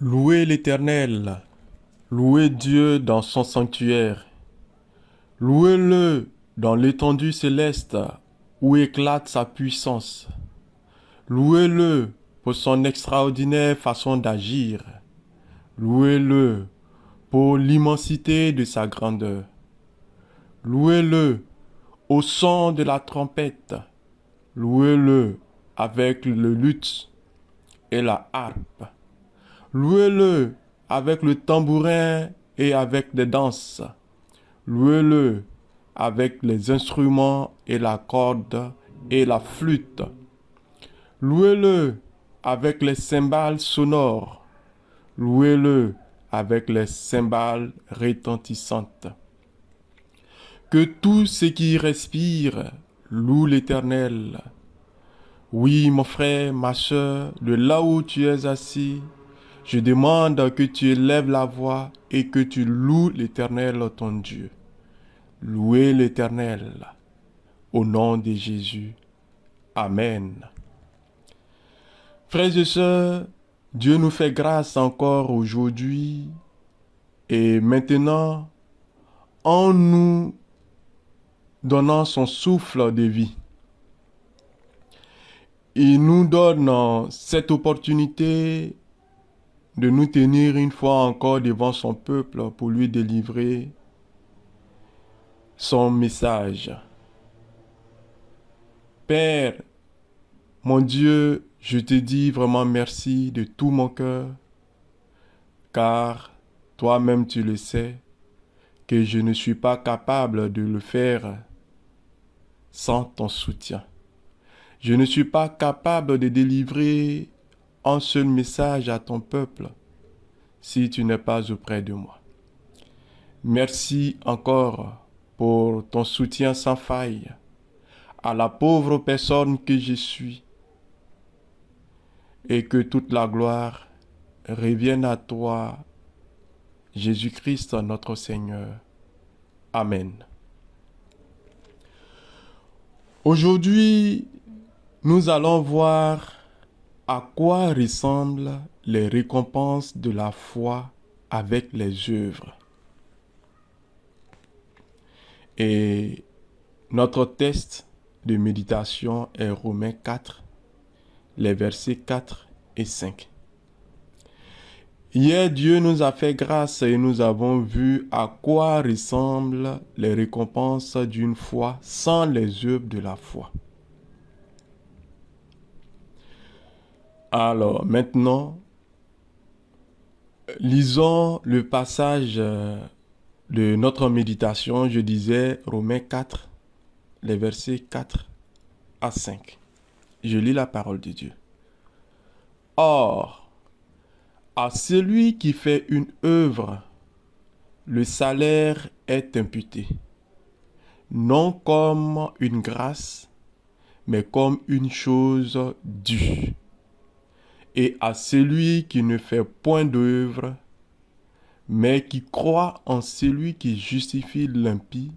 Louez l'Éternel, louez Dieu dans son sanctuaire, louez-le dans l'étendue céleste où éclate sa puissance, louez-le pour son extraordinaire façon d'agir, louez-le pour l'immensité de sa grandeur, louez-le au son de la trompette, louez-le avec le luth et la harpe. Louez-le avec le tambourin et avec des danses. Louez-le avec les instruments et la corde et la flûte. Louez-le avec les cymbales sonores. Louez-le avec les cymbales retentissantes. Que tout ce qui respire loue l'Éternel. Oui, mon frère, ma soeur, de là où tu es assis, je demande que tu élèves la voix et que tu loues l'Éternel ton Dieu. Louez l'Éternel au nom de Jésus. Amen. Frères et sœurs, Dieu nous fait grâce encore aujourd'hui et maintenant en nous donnant son souffle de vie. Il nous donne cette opportunité de nous tenir une fois encore devant son peuple pour lui délivrer son message. Père, mon Dieu, je te dis vraiment merci de tout mon cœur, car toi-même tu le sais, que je ne suis pas capable de le faire sans ton soutien. Je ne suis pas capable de délivrer un seul message à ton peuple si tu n'es pas auprès de moi. Merci encore pour ton soutien sans faille à la pauvre personne que je suis et que toute la gloire revienne à toi, Jésus-Christ notre Seigneur. Amen. Aujourd'hui, nous allons voir à quoi ressemblent les récompenses de la foi avec les œuvres. Et notre texte de méditation est Romains 4, les versets 4 et 5. Hier, Dieu nous a fait grâce et nous avons vu à quoi ressemblent les récompenses d'une foi sans les œuvres de la foi. Alors, maintenant, lisons le passage de notre méditation. Je disais Romains 4, les versets 4 à 5. Je lis la parole de Dieu. Or, à celui qui fait une œuvre, le salaire est imputé, non comme une grâce, mais comme une chose due. Et à celui qui ne fait point d'œuvre, mais qui croit en celui qui justifie l'impie,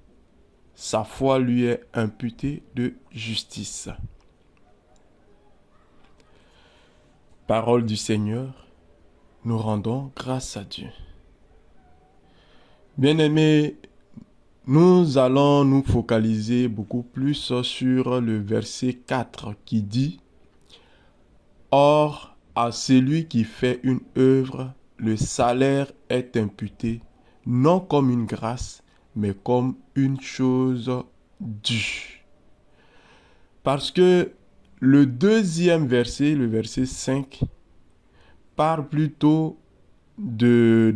sa foi lui est imputée de justice. Parole du Seigneur, nous rendons grâce à Dieu. Bien-aimés, nous allons nous focaliser beaucoup plus sur le verset 4 qui dit « Or, à celui qui fait une œuvre, le salaire est imputé, non comme une grâce, mais comme une chose due. » Parce que le deuxième verset, le verset 5, parle plutôt de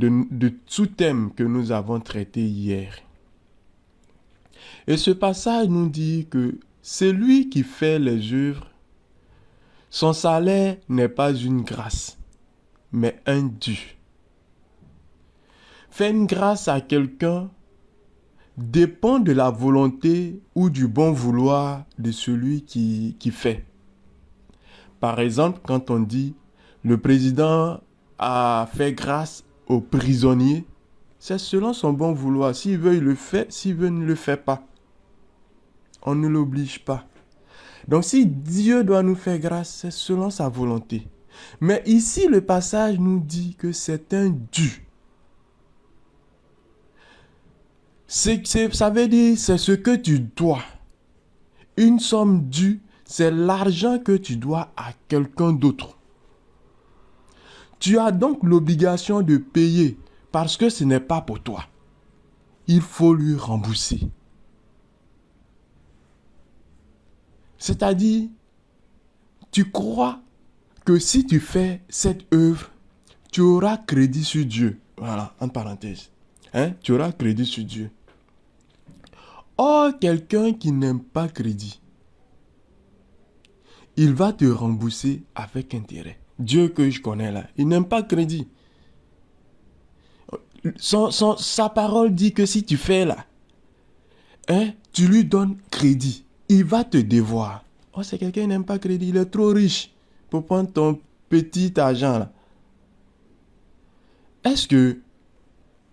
sous-thèmes que nous avons traités hier. Et ce passage nous dit que celui qui fait les œuvres, son salaire n'est pas une grâce, mais un dû. Faire une grâce à quelqu'un dépend de la volonté ou du bon vouloir de celui qui fait. Par exemple, quand on dit le président a fait grâce aux prisonniers, c'est selon son bon vouloir. S'il veut, il le fait. S'il veut, il ne le fait pas. On ne l'oblige pas. Donc si Dieu doit nous faire grâce, c'est selon sa volonté. Mais ici, le passage nous dit que c'est un dû. Ça veut dire c'est ce que tu dois. Une somme due, c'est l'argent que tu dois à quelqu'un d'autre. Tu as donc l'obligation de payer parce que ce n'est pas pour toi. Il faut lui rembourser. C'est-à-dire, tu crois que si tu fais cette œuvre, tu auras crédit sur Dieu. Voilà, en parenthèse. Tu auras crédit sur Dieu. Or, quelqu'un qui n'aime pas crédit, il va te rembourser avec intérêt. Dieu que je connais là, il n'aime pas crédit. Sa parole dit que si tu fais là, tu lui donnes crédit, il va te devoir. Oh, c'est quelqu'un qui n'aime pas crédit, il est trop riche pour prendre ton petit argent là. Est-ce que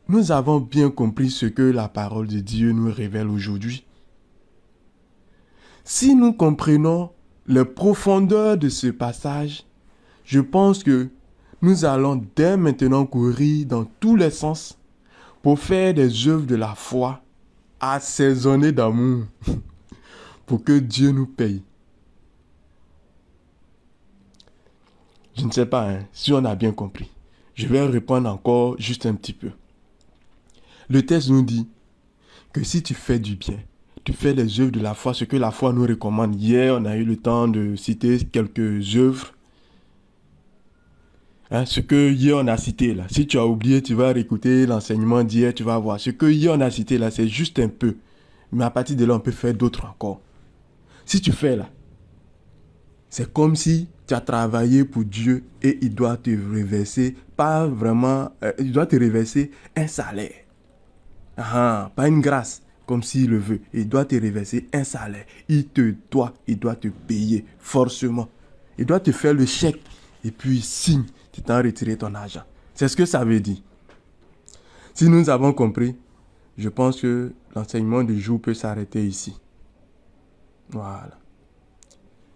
nous avons bien compris ce que la parole de Dieu nous révèle aujourd'hui? Si nous comprenons les profondeurs de ce passage, je pense que nous allons dès maintenant courir dans tous les sens pour faire des œuvres de la foi assaisonnées d'amour pour que Dieu nous paye. Je ne sais pas si on a bien compris. Je vais répondre encore juste un petit peu. Le texte nous dit que si tu fais du bien, tu fais les œuvres de la foi, ce que la foi nous recommande. Hier, on a eu le temps de citer quelques œuvres. Ce que hier on a cité là. Si tu as oublié, tu vas réécouter l'enseignement d'hier, tu vas voir. Ce que hier on a cité là, c'est juste un peu. Mais à partir de là, on peut faire d'autres encore. Si tu fais là, c'est comme si tu as travaillé pour Dieu et il doit te reverser, pas vraiment, il doit te reverser un salaire. Pas une grâce, comme s'il le veut. Il doit te reverser un salaire. Il doit te payer forcément. Il doit te faire le chèque et puis signe, tu t'en retiré ton argent. C'est ce que ça veut dire. Si nous avons compris, je pense que l'enseignement du jour peut s'arrêter ici. Voilà.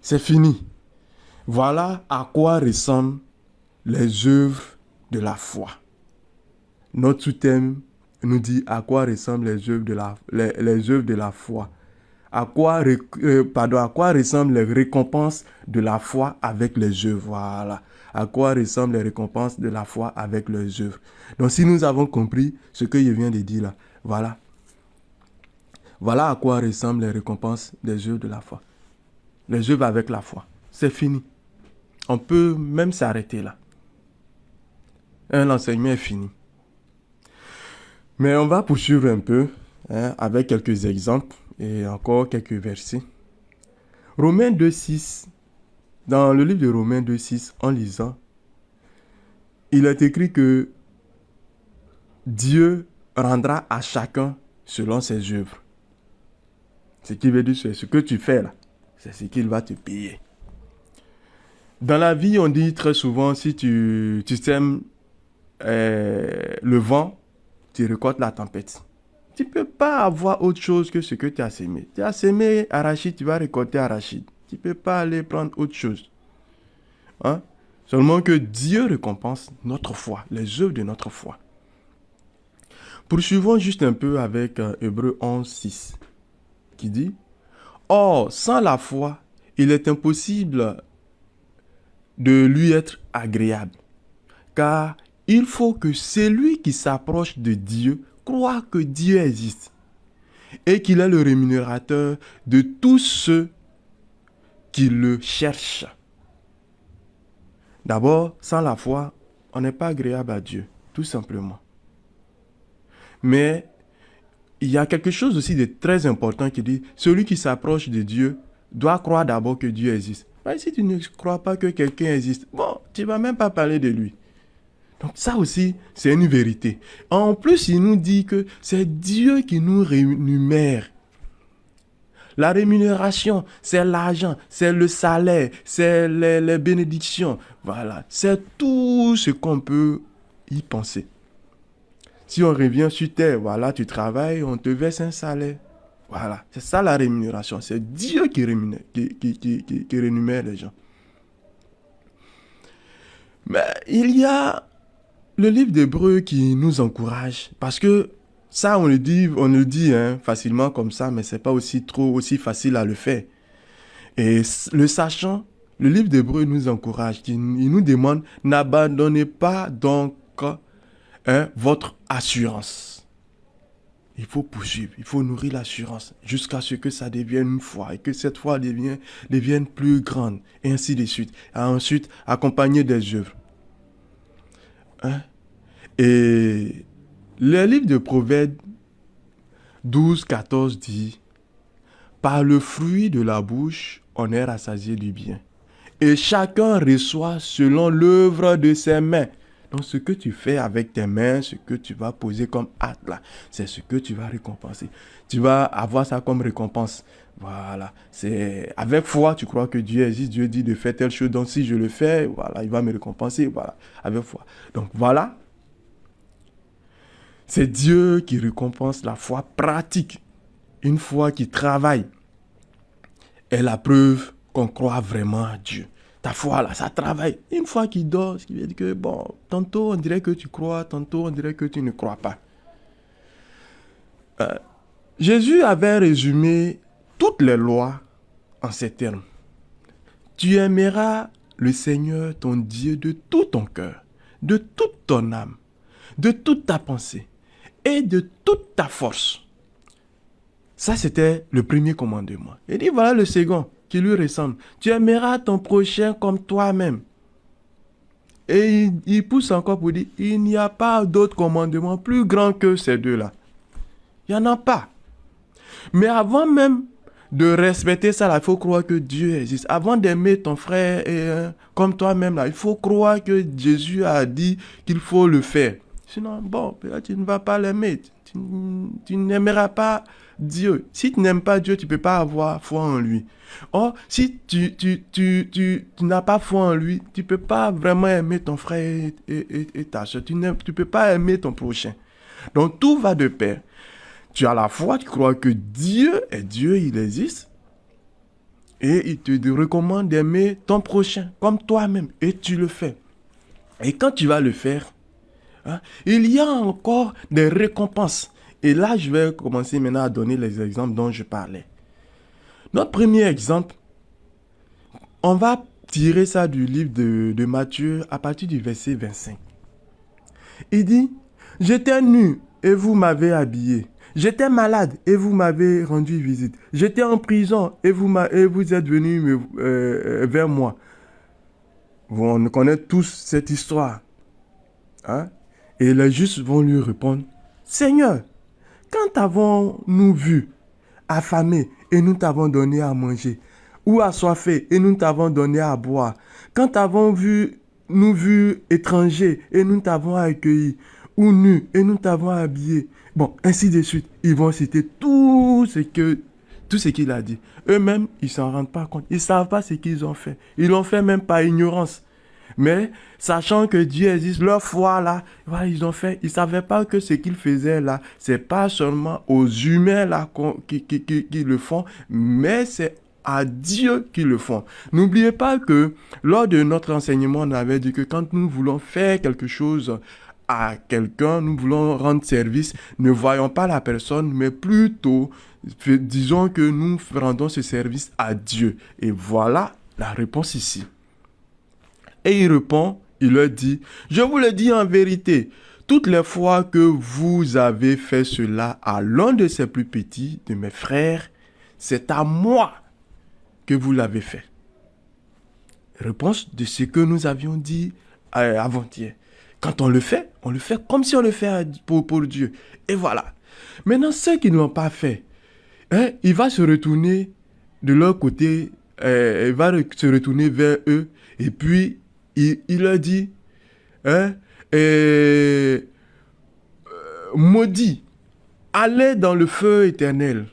C'est fini. Voilà à quoi ressemblent les œuvres de la foi. Notre sous-thème nous dit à quoi ressemblent les œuvres de la foi. À quoi ressemblent les récompenses de la foi avec les œuvres. Voilà. À quoi ressemblent les récompenses de la foi avec les œuvres. Donc si nous avons compris ce que je viens de dire là, voilà. Voilà à quoi ressemblent les récompenses des œuvres de la foi. Les œuvres avec la foi. C'est fini. On peut même s'arrêter là. L'enseignement est fini. Mais on va poursuivre un peu avec quelques exemples et encore quelques versets. Romains 2,6. Dans le livre de Romains 2,6, en lisant, il est écrit que Dieu rendra à chacun selon ses œuvres. Ce qui veut dire c'est ce que tu fais là, c'est ce qu'il va te payer. Dans la vie, on dit très souvent, si tu sèmes le vent, tu récoltes la tempête. Tu ne peux pas avoir autre chose que ce que tu as sémé. Tu as sémé arachide, tu vas récolter arachide. Tu ne peux pas aller prendre autre chose. Seulement que Dieu récompense notre foi, les œuvres de notre foi. Poursuivons juste un peu avec Hébreux 11:6 qui dit « Or, sans la foi, il est impossible de lui être agréable, car il faut que celui qui s'approche de Dieu croit que Dieu existe et qu'il est le rémunérateur de tous ceux qui le cherchent. » D'abord, sans la foi, on n'est pas agréable à Dieu, tout simplement. Mais il y a quelque chose aussi de très important qui dit, celui qui s'approche de Dieu doit croire d'abord que Dieu existe. Mais si tu ne crois pas que quelqu'un existe, bon, tu ne vas même pas parler de lui. Donc ça aussi, c'est une vérité. En plus, il nous dit que c'est Dieu qui nous rémunère. La rémunération, c'est l'argent, c'est le salaire, c'est les bénédictions. Voilà, c'est tout ce qu'on peut y penser. Si on revient sur terre, voilà, tu travailles, on te verse un salaire. Voilà, c'est ça la rémunération. C'est Dieu qui rémunère les gens. Mais il y a le livre d'Hébreux qui nous encourage, parce que ça, on le dit hein, facilement comme ça, mais c'est pas aussi facile à le faire. Et le sachant, le livre d'Hébreux nous encourage, il nous demande, n'abandonnez pas donc votre assurance. Il faut poursuivre, il faut nourrir l'assurance jusqu'à ce que ça devienne une foi et que cette foi devienne plus grande et ainsi de suite. Et ensuite, accompagner des œuvres. Hein? Et le livre de Proverbes 12-14 dit, par le fruit de la bouche, on est rassasié du bien. Et chacun reçoit selon l'œuvre de ses mains. Donc ce que tu fais avec tes mains, ce que tu vas poser comme acte là, c'est ce que tu vas récompenser. Tu vas avoir ça comme récompense. Voilà. C'est avec foi, tu crois que Dieu existe, Dieu dit de faire telle chose. Donc si je le fais, voilà, il va me récompenser. Voilà. Avec foi. Donc voilà. C'est Dieu qui récompense la foi pratique. Une foi qui travaille est la preuve qu'on croit vraiment à Dieu. Ta foi là, ça travaille. Une fois qu'il dort, ce qui veut dire que bon, tantôt on dirait que tu crois, tantôt on dirait que tu ne crois pas. Jésus avait résumé toutes les lois en ces termes. Tu aimeras le Seigneur ton Dieu de tout ton cœur, de toute ton âme, de toute ta pensée et de toute ta force. Ça, c'était le premier commandement. Il dit, voilà le second qui lui ressemble. Tu aimeras ton prochain comme toi-même. Et il pousse encore pour dire, il n'y a pas d'autre commandement plus grand que ces deux-là. Il n'y en a pas. Mais avant même de respecter ça, là, il faut croire que Dieu existe. Avant d'aimer ton frère comme toi-même, là, il faut croire que Jésus a dit qu'il faut le faire. Sinon, bon, peut-être tu ne vas pas l'aimer. Tu n'aimeras pas Dieu. Si tu n'aimes pas Dieu, tu ne peux pas avoir foi en lui. Or, si tu n'as pas foi en lui, tu ne peux pas vraiment aimer ton frère et ta soeur. Tu ne peux pas aimer ton prochain. Donc, tout va de pair. Tu as la foi, tu crois que Dieu est Dieu, il existe. Et il te recommande d'aimer ton prochain comme toi-même. Et tu le fais. Et quand tu vas le faire, hein, il y a encore des récompenses. Et là, je vais commencer maintenant à donner les exemples dont je parlais. Notre premier exemple, on va tirer ça du livre de Matthieu à partir du verset 25. Il dit, « J'étais nu et vous m'avez habillé. J'étais malade et vous m'avez rendu visite. J'étais en prison et vous êtes venus vers moi. » On connaît tous cette histoire. Hein? Et les justes vont lui répondre, « Seigneur, quand avons-nous vu affamé et nous t'avons donné à manger, ou assoiffé et nous t'avons donné à boire? Quand nous vu étrangers et nous t'avons accueilli, ou nus et nous t'avons habillé? » Bon, ainsi de suite. Ils vont citer tout ce qu'il a dit. Eux-mêmes, ils ne s'en rendent pas compte. Ils ne savent pas ce qu'ils ont fait. Ils l'ont fait même par ignorance. Mais, sachant que Dieu existe, leur foi là, voilà, ils ne savaient pas que ce qu'ils faisaient là, c'est pas seulement aux humains là qui le font, mais c'est à Dieu qui le font. N'oubliez pas que lors de notre enseignement, on avait dit que quand nous voulons faire quelque chose à quelqu'un, nous voulons rendre service, ne voyons pas la personne, mais plutôt, disons que nous rendons ce service à Dieu. Et voilà la réponse ici. Et il répond, il leur dit, « Je vous le dis en vérité, toutes les fois que vous avez fait cela à l'un de ces plus petits, de mes frères, c'est à moi que vous l'avez fait. » Réponse de ce que nous avions dit avant-hier. Quand on le fait comme si on le fait pour Dieu. Et voilà. Maintenant, ceux qui ne l'ont pas fait, hein, il va se retourner de leur côté, il va se retourner vers eux, et puis il leur dit, hein, maudit, allez dans le feu éternel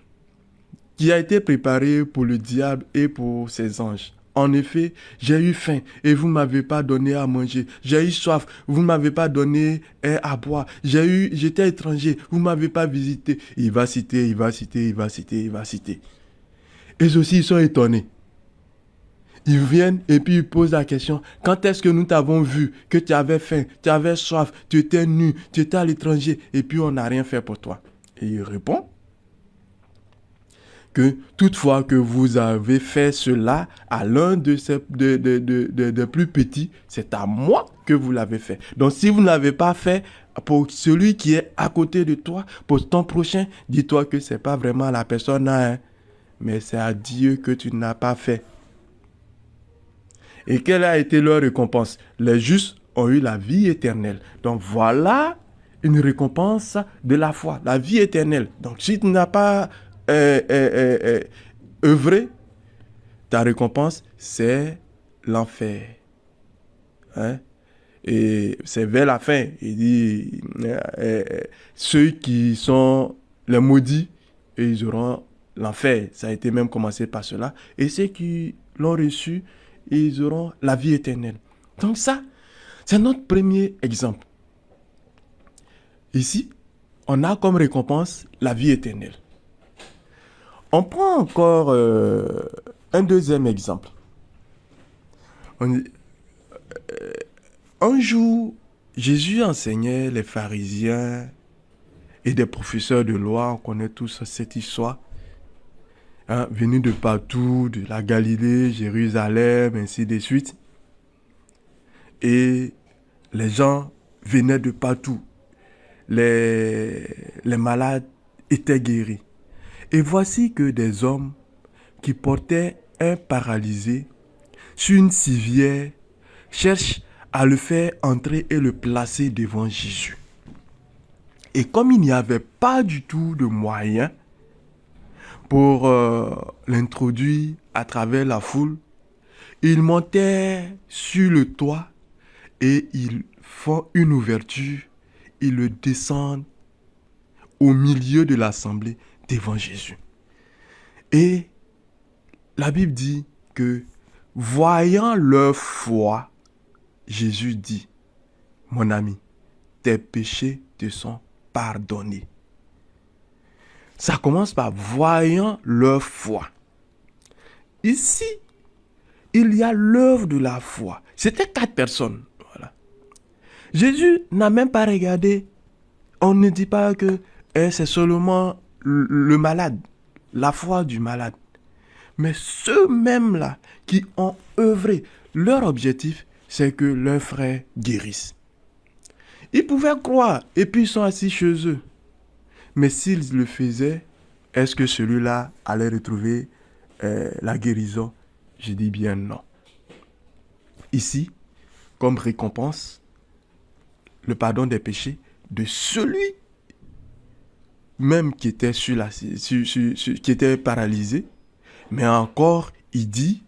qui a été préparé pour le diable et pour ses anges. En effet, j'ai eu faim et vous ne m'avez pas donné à manger. J'ai eu soif, vous ne m'avez pas donné à boire. J'étais étranger, vous ne m'avez pas visité. Il va citer. Et aussi, ils sont étonnés. Ils viennent et puis ils posent la question, quand est-ce que nous t'avons vu, que tu avais faim, tu avais soif, tu étais nu, tu étais à l'étranger et puis on n'a rien fait pour toi. Et il répond que toutefois que vous avez fait cela à l'un de plus petits, c'est à moi que vous l'avez fait. Donc si vous ne l'avez pas fait pour celui qui est à côté de toi, pour ton prochain, dis-toi que c'est pas vraiment la personne là, hein, mais c'est à Dieu que tu n'as pas fait. Et quelle a été leur récompense? Les justes ont eu la vie éternelle. Donc voilà une récompense de la foi, la vie éternelle. Donc si tu n'as pas œuvré, ta récompense, c'est l'enfer. Hein? Et c'est vers la fin. Il dit, ceux qui sont les maudits, ils auront l'enfer. Ça a été même commencé par cela. Et ceux qui l'ont reçu, ils auront la vie éternelle. Donc ça, c'est notre premier exemple. Ici, on a comme récompense la vie éternelle. On prend encore un deuxième exemple. Un jour, Jésus enseignait les pharisiens et des professeurs de loi. On connaît tous cette histoire. Hein, venus de partout, de la Galilée, Jérusalem, ainsi de suite. Et les gens venaient de partout. Les malades étaient guéris. Et voici que des hommes qui portaient un paralysé sur une civière cherchent à le faire entrer et le placer devant Jésus. Et comme il n'y avait pas du tout de moyens pour l'introduire à travers la foule, ils montaient sur le toit et ils font une ouverture, ils le descendent au milieu de l'assemblée devant Jésus. Et la Bible dit que, voyant leur foi, Jésus dit, mon ami, tes péchés te sont pardonnés. Ça commence par voyant leur foi. Ici, il y a l'œuvre de la foi. C'était 4 personnes. Voilà. Jésus n'a même pas regardé. On ne dit pas que c'est seulement le malade, la foi du malade. Mais ceux-mêmes là qui ont œuvré, leur objectif, c'est que leurs frères guérissent. Ils pouvaient croire et puis ils sont assis chez eux. Mais s'ils le faisaient, est-ce que celui-là allait retrouver la guérison? Je dis bien non. Ici, comme récompense, le pardon des péchés de celui même qui était, qui était paralysé. Mais encore, il dit,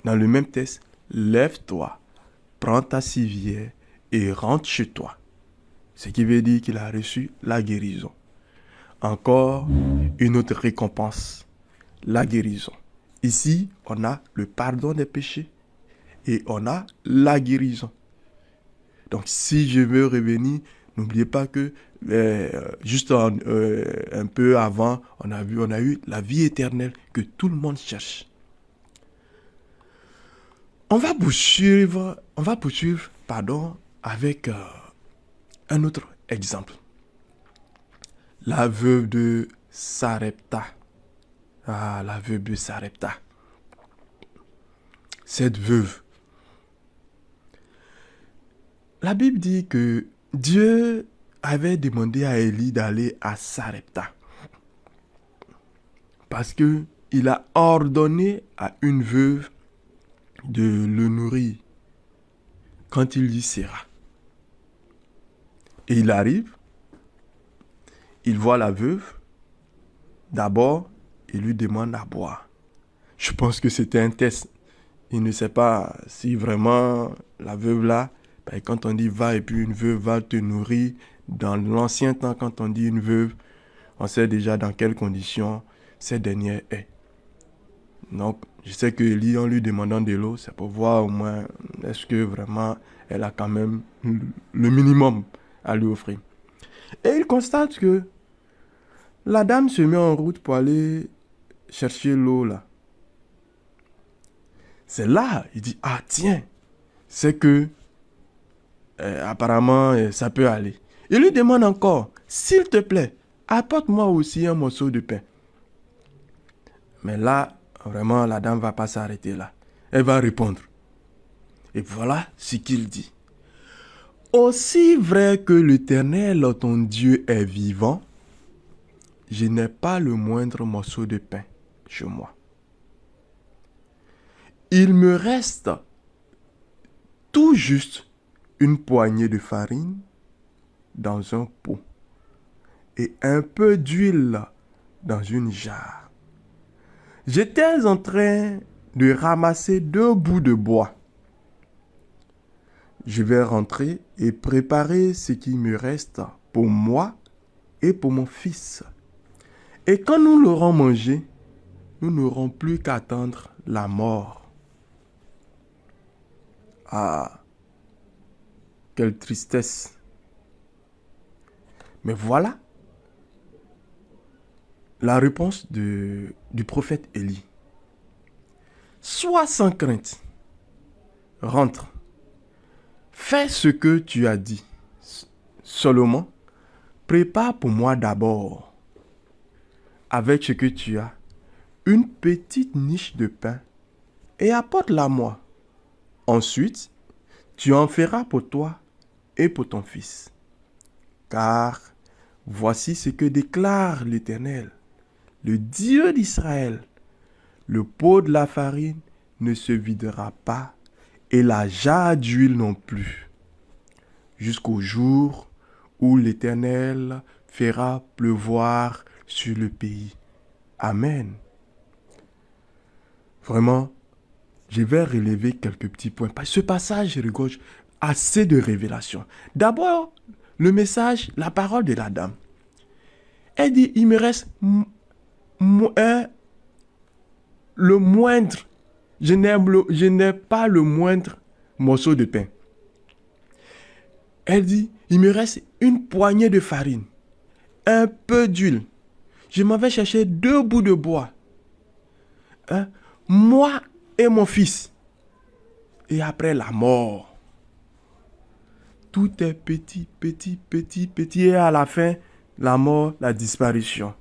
dans le même texte, lève-toi, prends ta civière et rentre chez toi. Ce qui veut dire qu'il a reçu la guérison. Encore une autre récompense, la guérison. Ici, on a le pardon des péchés et on a la guérison. Donc, si je veux revenir, n'oubliez pas que juste un peu avant, on a eu la vie éternelle que tout le monde cherche. On va poursuivre, avec un autre exemple. La veuve de Sarepta. Ah, la veuve de Sarepta. Cette veuve. La Bible dit que Dieu avait demandé à Élie d'aller à Sarepta. Parce que il a ordonné à une veuve de le nourrir quand il y sera. Et il arrive, il voit la veuve. D'abord, il lui demande à boire. Je pense que c'était un test. Il ne sait pas si vraiment la veuve là, quand on dit va et puis une veuve va te nourrir, dans l'ancien temps, quand on dit une veuve, on sait déjà dans quelles conditions cette dernière est. Donc, je sais que Élie, en lui demandant de l'eau, c'est pour voir au moins, est-ce que vraiment elle a quand même le minimum à lui offrir. Et il constate que la dame se met en route pour aller chercher l'eau là. c'est là, il dit, ah tiens, c'est que apparemment ça peut aller. Il lui demande encore, s'il te plaît, apporte-moi aussi un morceau de pain. Mais là, vraiment, la dame ne va pas s'arrêter là. Elle va répondre. Et voilà ce qu'il dit. Aussi vrai que l'Éternel, ton Dieu, est vivant, je n'ai pas le moindre morceau de pain chez moi. Il me reste tout juste une poignée de farine dans un pot et un peu d'huile dans une jarre. J'étais en train de ramasser 2 bouts de bois. Je vais rentrer et préparer ce qui me reste pour moi et pour mon fils. Et quand nous l'aurons mangé, nous n'aurons plus qu'à attendre la mort. Ah, quelle tristesse. Mais voilà la réponse du prophète Élie. Sois sans crainte. Rentre. Fais ce que tu as dit. Seulement, prépare pour moi d'abord, avec ce que tu as, une petite niche de pain et apporte-la moi. Ensuite, tu en feras pour toi et pour ton fils. Car voici ce que déclare l'Éternel, le Dieu d'Israël. Le pot de la farine ne se videra pas et la jarre d'huile non plus, jusqu'au jour où l'Éternel fera pleuvoir sur le pays. Amen. Vraiment, je vais relever quelques petits points. Ce passage regorge assez de révélations. D'abord, le message, la parole de la dame. Elle dit, il me reste le moindre. Je n'ai pas le moindre morceau de pain. Elle dit, il me reste une poignée de farine, un peu d'huile. Je m'en vais chercher 2 bouts de bois. Moi et mon fils. Et après la mort. Tout est petit, petit, petit, petit. Et à la fin, la mort, la disparition.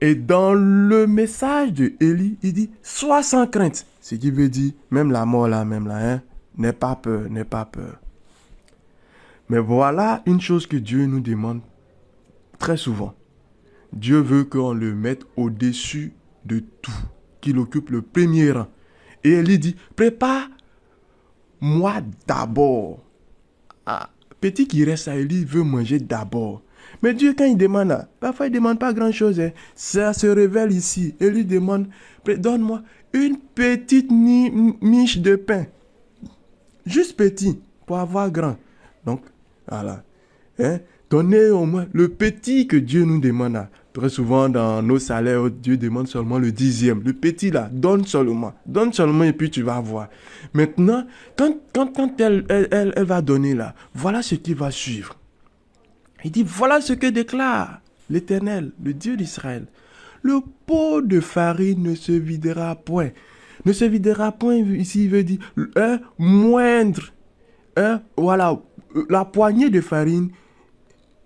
Et dans le message de Élie, il dit, sois sans crainte. Ce qui veut dire, même la mort là, n'aie pas peur, n'aie pas peur. Mais voilà une chose que Dieu nous demande très souvent. Dieu veut qu'on le mette au-dessus de tout, qu'il occupe le premier rang. Et Élie dit, prépare-moi d'abord. Ah, petit qui reste à Élie veut manger d'abord. Mais Dieu, quand il demande, parfois il ne demande pas grand-chose. Ça se révèle ici. Et lui demande, donne-moi une petite miche de pain. Juste petit, pour avoir grand. Donc, voilà. Donnez au moins le petit que Dieu nous demande. Très souvent, dans nos salaires, Dieu demande seulement le 10e. Le petit là, donne seulement. Donne seulement et puis tu vas voir. Maintenant, quand elle va donner là, voilà ce qui va suivre. Il dit, voilà ce que déclare l'Éternel, le Dieu d'Israël. Le pot de farine ne se videra point. Ne se videra point, ici il veut dire, moindre. Voilà, la poignée de farine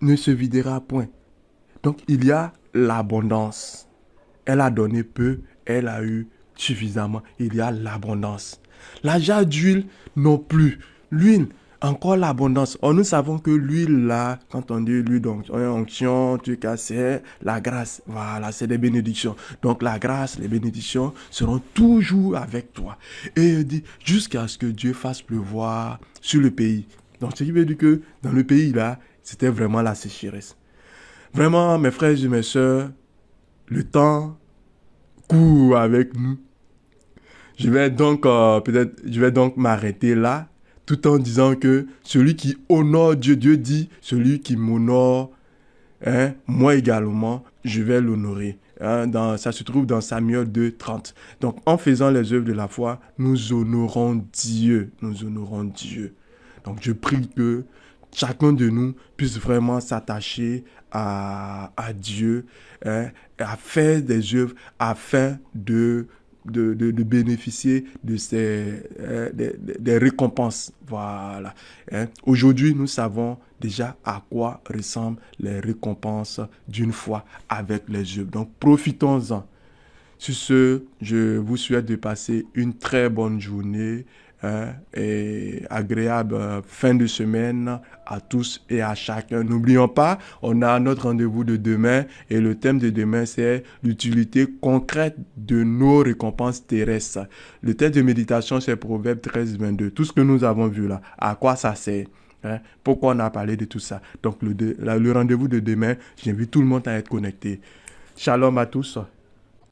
ne se videra point. Donc il y a l'abondance. Elle a donné peu, elle a eu suffisamment. Il y a l'abondance. La jarre d'huile non plus. L'huile, encore l'abondance. Or, nous savons que l'huile là, quand on dit l'huile, donc onction, c'est la grâce. Voilà, c'est des bénédictions. Donc la grâce, les bénédictions seront toujours avec toi. Et il dit, jusqu'à ce que Dieu fasse pleuvoir sur le pays. Donc ce qui veut dire que dans le pays là, c'était vraiment la sécheresse. Vraiment, mes frères et mes sœurs, le temps court avec nous. Je vais donc m'arrêter là, tout en disant que celui qui honore Dieu, Dieu dit, celui qui m'honore, moi également, je vais l'honorer. Ça se trouve dans Samuel 2:30. Donc, en faisant les œuvres de la foi, nous honorons Dieu. Nous honorons Dieu. Donc, je prie que chacun de nous puisse vraiment s'attacher à Dieu, à faire des œuvres afin de de bénéficier de des récompenses. Voilà. Hein. Aujourd'hui, nous savons déjà à quoi ressemblent les récompenses d'une foi avec les œuvres. Donc, profitons-en. Sur ce, je vous souhaite de passer une très bonne journée, hein, et agréable fin de semaine à tous et à chacun. N'oublions pas, on a notre rendez-vous de demain et le thème de demain, c'est l'utilité concrète de nos récompenses terrestres. Le thème de méditation, c'est Proverbe 13, 22. Tout ce que nous avons vu là, à quoi ça sert? Hein? Pourquoi on a parlé de tout ça? Donc, le rendez-vous de demain, j'invite tout le monde à être connecté. Shalom à tous.